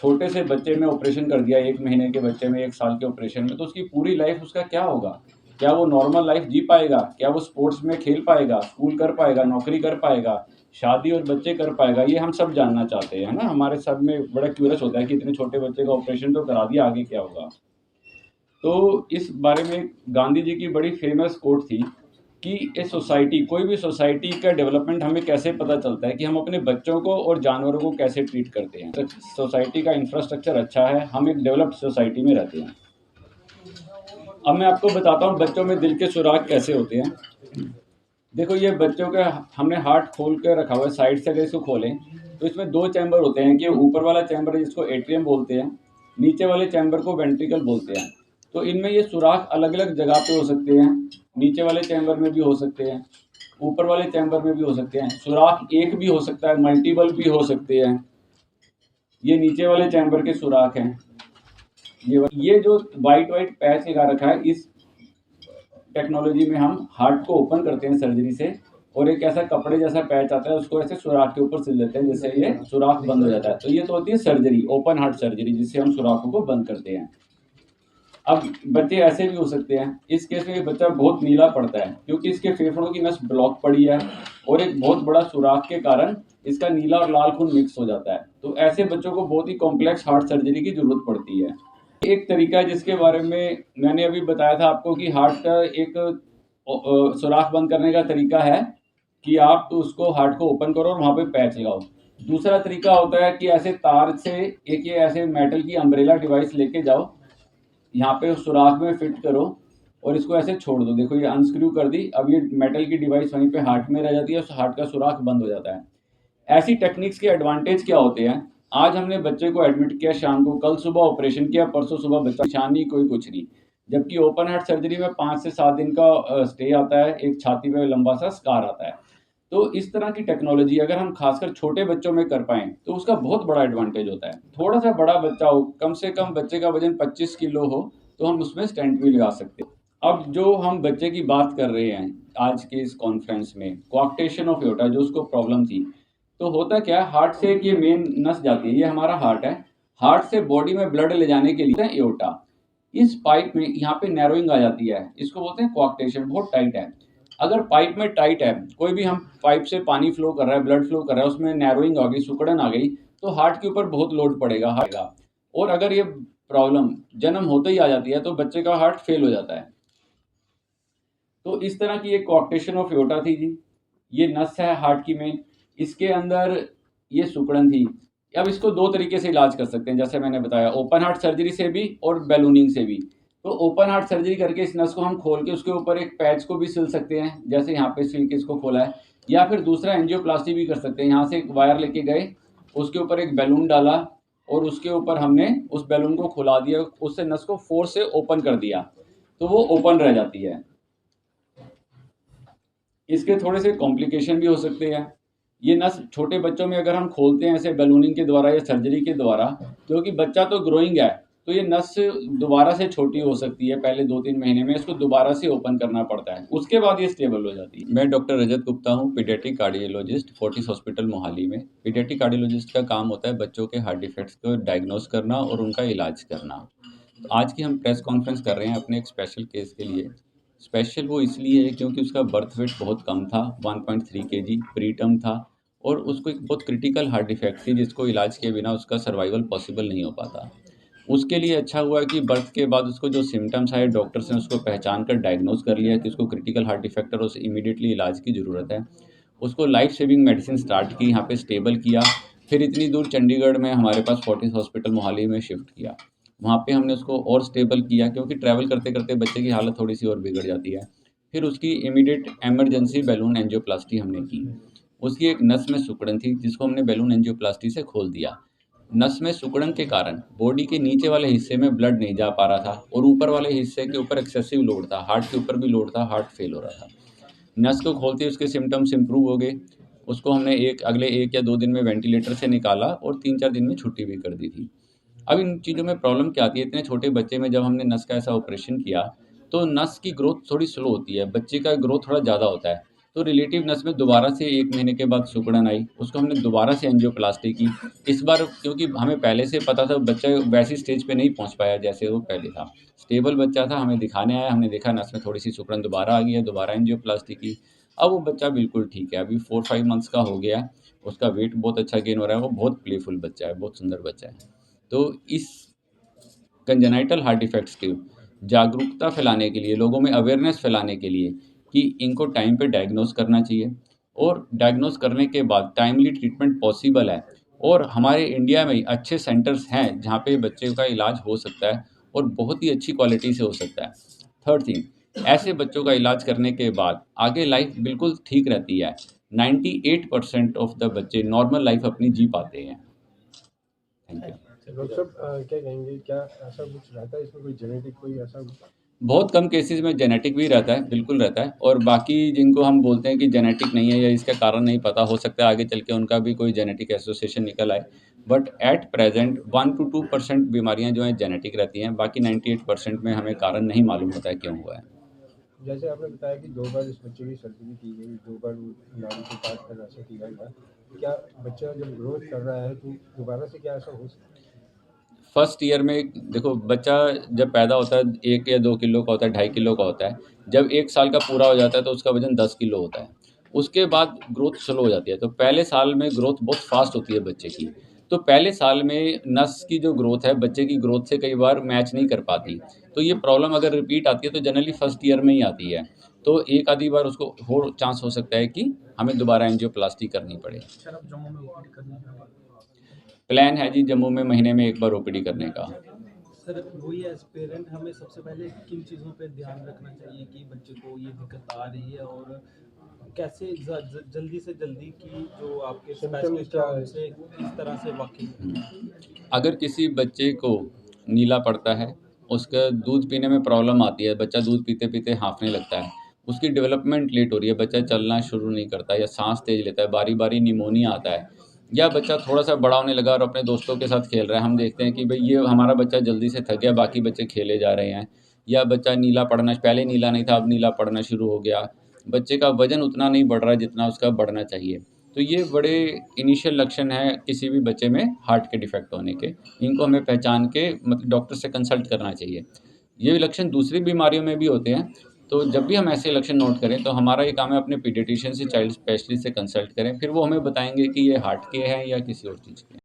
छोटे से बच्चे में ऑपरेशन कर दिया, 1 महीने के बच्चे में, 1 साल के ऑपरेशन में, तो उसकी पूरी लाइफ उसका क्या होगा? क्या वो नॉर्मल लाइफ जी पाएगा? क्या वो स्पोर्ट्स में खेल पाएगा, स्कूल कर पाएगा, नौकरी कर पाएगा, शादी और बच्चे कर पाएगा? ये हम सब जानना चाहते हैं, है ना? हमारे सब में बड़ा क्यूरियस होता है कि इतने छोटे बच्चे का ऑपरेशन तो करा दिया, आगे क्या होगा? तो इस बारे में गांधी जी की बड़ी फेमस कोट थी कि ए सोसाइटी, कोई भी सोसाइटी का डेवलपमेंट हमें कैसे पता चलता है कि हम अपने बच्चों को और जानवरों को कैसे ट्रीट करते हैं। सोसाइटी का इंफ्रास्ट्रक्चर अच्छा है, हम एक डेवलप्ड सोसाइटी में रहते हैं। अब मैं आपको बताता हूँ बच्चों में दिल के सुराग कैसे होते हैं। देखो, ये बच्चों के हमने हार्ट खोल के रखा हुआ है, साइड से अगर इसको खोलें तो इसमें 2 चैम्बर होते हैं कि ऊपर वाला चैम्बर जिसको एट्रियम बोलते हैं, नीचे वाले चैम्बर को वेंट्रिकल बोलते हैं। तो इनमें ये सुराख अलग-अलग जगह पे हो सकते हैं, नीचे वाले चैम्बर में भी हो सकते हैं, ऊपर वाले चैम्बर में भी हो सकते हैं। सुराख एक भी हो सकता है, मल्टीपल भी हो सकते हैं। ये नीचे वाले चैम्बर के सुराख हैं। ये जो व्हाइट पैच लगा रखा है, इस टेक्नोलॉजी में हम हार्ट को ओपन करते हैं सर्जरी से, और एक ऐसा कपड़े जैसा पैच आता है, उसको ऐसे सुराख के ऊपर सिल देते हैं, जिससे ये सुराख बंद हो जाता है। तो ये तो होती है सर्जरी, ओपन हार्ट सर्जरी, जिससे हम सुराखों को बंद करते हैं। अब बच्चे ऐसे भी हो सकते हैं। इस केस में ये बच्चा बहुत नीला पड़ता है क्योंकि इसके फेफड़ों की नस ब्लॉक पड़ी है और एक बहुत बड़ा सुराख के कारण इसका नीला और लाल खून मिक्स हो जाता है। तो ऐसे बच्चों को बहुत ही कॉम्प्लेक्स हार्ट सर्जरी की जरूरत पड़ती है। एक तरीका है जिसके बारे में मैंने अभी बताया था आपको कि हार्ट का एक सुराख बंद करने का तरीका है कि आप उसको हार्ट को ओपन करो और वहां पे पैच लगाओ। दूसरा तरीका होता है कि ऐसे तार से एक ये ऐसे मेटल की अम्ब्रेला डिवाइस लेके जाओ, यहाँ पे उस सुराख में फिट करो और इसको ऐसे छोड़ दो। देखो, ये अनस्क्रू कर दी, अब ये मेटल की डिवाइस वहीं पे हार्ट में रह जाती है, उस हार्ट का सुराख बंद हो जाता है। ऐसी टेक्निक्स के एडवांटेज क्या होते हैं? आज हमने बच्चे को एडमिट किया शाम को, कल सुबह ऑपरेशन किया, परसों सुबह बच्चा निशानी कोई कुछ नहीं। जबकि ओपन हार्ट सर्जरी में 5 से 7 दिन का स्टे आता है, एक छाती पे लंबा सा स्कार आता है। तो इस तरह की टेक्नोलॉजी अगर हम खासकर छोटे बच्चों में कर पाएँ, तो उसका बहुत बड़ा एडवांटेज होता है। थोड़ा-सा बड़ा बच्चा हो, कम से कम बच्चे का वज़न 25 किलो हो, तो हम उसमें स्टेंट भी लगा सकते हैं। अब जो हम बच्चे की बात कर रहे हैं, आज के इस कॉन्फ्रेंस में, कोआक्टेशन ऑफ एओर्टा जो उसको प्रॉब्लम थी, तो होता क्या है, हार्ट से एक ये मेन नस जाती है, ये हमारा हार्ट है। हार्ट से बॉडी में ब्लड ले जाने के लिए एओर्टा। इस पाइप में यहाँ पे नैरोइंग आ जाती है, इसको बोलते हैं कोआक्टेशन, बहुत टाइट है। अगर पाइप में टाइट है, कोई भी हम पाइप से पानी फ्लो कर रहा है, ब्लड फ्लो कर रहा है, उसमें नैरोइंग आ गई, सिकुड़न आ गई, तो हार्ट के ऊपर बहुत लोड पड़ेगा हार्ट का। और अगर ये प्रॉब्लम जन्म होते ही आ जाती है, तो बच्चे का हार्ट फेल हो जाता है। तो इस तरह की एक कोआक्टेशन ऑफ एओर्टा थी जी। ये नस है हार्ट की मेन, इसके अंदर ये सिकुड़न थी। अब इसको 2 तरीके से इलाज कर सकते हैं, जैसे मैंने बताया, ओपन हार्ट सर्जरी से भी और बैलूनिंग से भी। तो ओपन हार्ट सर्जरी करके इस नस को हम खोल के उसके ऊपर एक पैच को भी सिल सकते हैं, जैसे यहाँ पे सिल के इसको खोला है, या फिर दूसरा एंजियोप्लास्टी भी कर सकते हैं। यहाँ से एक वायर लेके गए, उसके ऊपर एक बैलून डाला और उसके ऊपर हमने उस बैलून को खुला दिया, उससे नस को फोर्स से ओपन कर दिया, तो वो ओपन रह जाती है। इसके थोड़े से कॉम्प्लिकेशन भी हो सकते हैं। ये नस छोटे बच्चों में अगर हम खोलते हैं ऐसे बैलूनिंग के द्वारा या सर्जरी के द्वारा, क्योंकि बच्चा तो ग्रोइंग है, तो ये नस दोबारा से छोटी हो सकती है, पहले 2-3 महीने में इसको दोबारा से ओपन करना पड़ता है, उसके बाद ये स्टेबल हो जाती है। मैं डॉक्टर रजत गुप्ता हूँ, paediatric cardiologist, Fortis hospital Mohali में। पीडियाट्रिक कार्डियोलॉजिस्ट का काम होता है बच्चों के हार्ट डिफेक्ट्स को डायग्नोस करना और उनका इलाज करना। तो आज की हम प्रेस कॉन्फ्रेंस कर रहे हैं अपने एक स्पेशल केस के लिए। स्पेशल वो इसलिए है क्योंकि उसका बर्थ वेट बहुत कम था, 1.3 केजी प्रीटर्म था, और उसको एक बहुत क्रिटिकल हार्ट डिफेक्ट थी जिसको इलाज के बिना उसका सर्वाइवल पॉसिबल नहीं हो पाता। उसके लिए अच्छा हुआ कि बर्थ के बाद उसको जो सिम्टम्स आए, डॉक्टर्स ने उसको पहचान कर डायग्नोस कर लिया कि उसको क्रिटिकल हार्ट डिफेक्ट और उसे इमीडिएटली इलाज की ज़रूरत है। उसको लाइफ सेविंग मेडिसिन स्टार्ट की, यहाँ पे स्टेबल किया, फिर इतनी दूर चंडीगढ़ में हमारे पास फोर्टिस हॉस्पिटल मोहाली में शिफ्ट किया। वहाँ पे हमने उसको और स्टेबल किया क्योंकि ट्रैवल करते-करते बच्चे की हालत थोड़ी-सी और बिगड़ जाती है। फिर उसकी इमीडिएट इमरजेंसी बैलून एंजियोप्लास्टी हमने की। उसकी एक नस में सिकुड़न थी जिसको हमने बैलून एंजियोप्लास्टी से खोल दिया। नस में सिकुड़न के कारण बॉडी के नीचे वाले हिस्से में ब्लड नहीं जा पा रहा था और ऊपर वाले हिस्से के ऊपर एक्सेसिव लोड था, हार्ट के ऊपर भी लोड था, हार्ट फेल हो रहा था। नस को खोलते ही उसके सिम्टम्स इम्प्रूव हो गए। उसको हमने अगले 1 या 2 दिन में वेंटिलेटर से निकाला और 3-4 दिन में छुट्टी भी कर दी थी। अब इन चीज़ों में प्रॉब्लम क्या आती है, इतने छोटे बच्चे में जब हमने नस का ऐसा ऑपरेशन किया, तो नस की ग्रोथ थोड़ी स्लो होती है, बच्चे का ग्रोथ थोड़ा ज़्यादा होता है। तो रिलेटिव नस में दोबारा से 1 महीने के बाद सिकुड़न आई, उसको हमने दोबारा से एंजियोप्लास्टी की। इस बार क्योंकि हमें पहले से पता था बच्चा वैसी स्टेज पे नहीं पहुँच पाया जैसे वो पहले था। स्टेबल बच्चा था, हमें दिखाने आया, हमने देखा नस में थोड़ी-सी सिकुड़न दोबारा आ गई है, दोबारा एंजियोप्लास्टी की। अब वो बच्चा बिल्कुल ठीक है, अभी 4-5 मंथ्स का हो गया है, उसका वेट बहुत अच्छा गेन हो रहा है, वो बहुत प्लेफुल बच्चा है, बहुत सुंदर बच्चा है। तो इस कंजेनाइटल हार्ट डिफेक्ट्स की जागरूकता फैलाने के लिए, लोगों में अवेयरनेस फैलाने के लिए कि इनको टाइम पे डायग्नोस करना चाहिए और डायग्नोस करने के बाद टाइमली ट्रीटमेंट पॉसिबल है और हमारे इंडिया में अच्छे सेंटर्स हैं जहाँ पे बच्चे का इलाज हो सकता है और बहुत ही अच्छी क्वालिटी से हो सकता है। थर्ड थिंग, ऐसे बच्चों का इलाज करने के बाद आगे लाइफ बिल्कुल ठीक रहती है। 98% ऑफ द बच्चे नॉर्मल लाइफ अपनी जी पाते हैं। Thank you. डॉक्टर साहब क्या कहेंगे, क्या ऐसा कुछ रहता है इसमें, कोई जेनेटिक कोई ऐसा? बहुत कम केसेस में जेनेटिक भी रहता है, बिल्कुल रहता है और बाकी जिनको हम बोलते हैं कि जेनेटिक नहीं है या इसका कारण नहीं पता, हो सकता है आगे चल के उनका भी कोई जेनेटिक एसोसिएशन निकल आए। बट एट प्रेज़ेंट 1 टू 2% बीमारियाँ जो हैं जेनेटिक रहती हैं, बाकी 98% में हमें कारण नहीं मालूम होता है क्यों हुआ है। जैसे आपने बताया कि 2 बार इस बच्चे की सर्जरी की गई, 2 बार नाड़ी को काट कर ऐसा किया गया। क्या बच्चा जब ग्रोथ कर रहा है तो दोबारा से क्या ऐसा हो सकता है? फर्स्ट ईयर में देखो, बच्चा जब पैदा होता है 1 या 2 किलो का होता है, 2.5 किलो का होता है। जब 1 साल का पूरा हो जाता है तो उसका वज़न 10 किलो होता है। उसके बाद ग्रोथ स्लो हो जाती है, तो पहले साल में ग्रोथ बहुत फ़ास्ट होती है बच्चे की। तो पहले साल में नस की जो ग्रोथ है, बच्चे की ग्रोथ से कई बार मैच नहीं कर पाती। तो ये प्रॉब्लम अगर रिपीट आती है तो जनरली फर्स्ट ईयर में ही आती है। तो एक आधी बार उसको हो चांस हो सकता है कि हमें दोबारा एंजियोप्लास्टी करनी पड़े। सर, अब जम्मू में ओपीडी करनी है। प्लान है जी जम्मू में महीने में 1 बार ओपीडी करने का। सर, वही एज पेरेंट हमें सबसे पहले किन चीज़ों पे ध्यान रखना चाहिए कि बच्चे को ये दिक्कत आ रही है, और कैसे जल्दी से जल्दी की जो आपके स्पेशलिस्ट हैं उनसे किस तरह से वाकिफ? अगर किसी बच्चे को नीला पड़ता है, उसका दूध पीने में प्रॉब्लम आती है, बच्चा दूध पीते-पीते हाँफने लगता है, उसकी डेवलपमेंट लेट हो रही है, बच्चा चलना शुरू नहीं करता या साँस तेज़ लेता है, बारी-बारी निमोनिया आता है, या बच्चा थोड़ा-सा बड़ा होने लगा और अपने दोस्तों के साथ खेल रहा है, हम देखते हैं कि भई ये हमारा बच्चा जल्दी से थक गया, बाकी बच्चे खेले जा रहे हैं, या बच्चा नीला पड़ना, पहले नीला नहीं था, अब नीला पड़ना शुरू हो गया, बच्चे का वज़न उतना नहीं बढ़ रहा है जितना उसका बढ़ना चाहिए। तो ये बड़े इनिशियल लक्षण हैं किसी भी बच्चे में हार्ट के डिफेक्ट होने के। इनको हमें पहचान के मतलब डॉक्टर से कंसल्ट करना चाहिए। ये लक्षण दूसरी बीमारियों में भी होते हैं, तो जब भी हम ऐसे लक्षण नोट करें तो हमारा ये काम है अपने पीडियाट्रिशियन से, चाइल्ड स्पेशलिस्ट से कंसल्ट करें, फिर वो हमें बताएँगे कि ये हार्ट के हैं या किसी और चीज़ के हैं।